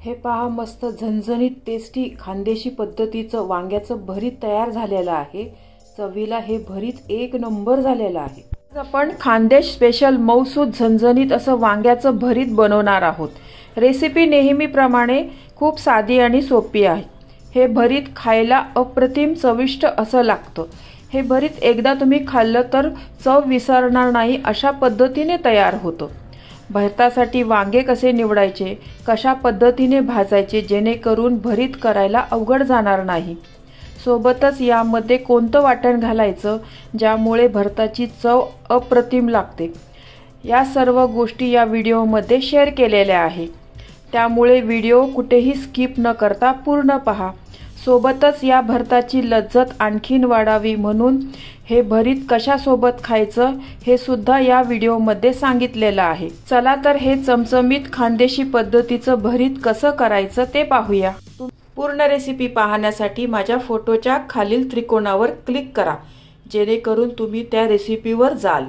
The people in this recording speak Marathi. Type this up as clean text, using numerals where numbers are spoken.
हे पहा, मस्त झणझणीत टेस्टी खानदेशी पद्धतीचं वांग्याचं भरीत तयार झालेलं आहे। चवीला हे भरीत एक नंबर झालेलं आहे। आज आपण खानदेश स्पेशल मौसूद झणझणीत असं वांग्याचं भरीत बनवणार आहोत। रेसिपी नेहमीप्रमाणे खूप साधी आणि सोपी आहे। हे भरीत खायला अप्रतिम चविष्ट असं लागतं। हे भरीत एकदा तुम्ही खाल्लं तर चव विसरणार नाही अशा पद्धतीने तयार होतं। भरतासाठी वांगे कसे निवडायचे, कशा पद्धतीने भाजायचे जेणेकरून भरीत करायला अवघड जाणार नाही। सोबतच यामध्ये कोणतं वाटण घालायचं ज्यामुळे भरताची चव अप्रतिम लागते, या सर्व गोष्टी या व्हिडिओमध्ये शेअर केलेल्या आहे। त्यामुळे व्हिडिओ कुठेही स्किप न करता पूर्ण पहा। सोबतच या भरताची लज्जत आणखीन वाढावी म्हणून हे भरीत कशासोबत खायचं हे सुद्धा या व्हिडिओमध्ये सांगितलेलं आहे। चला तर हे चमचमीत खानदेशी पद्धतीचं भरीत कसं करायचं ते पाहूया। पूर्ण रेसिपी पाहण्यासाठी माझ्या फोटोच्या खालील त्रिकोणावर क्लिक करा जेणेकरून तुम्ही त्या रेसिपीवर जाल।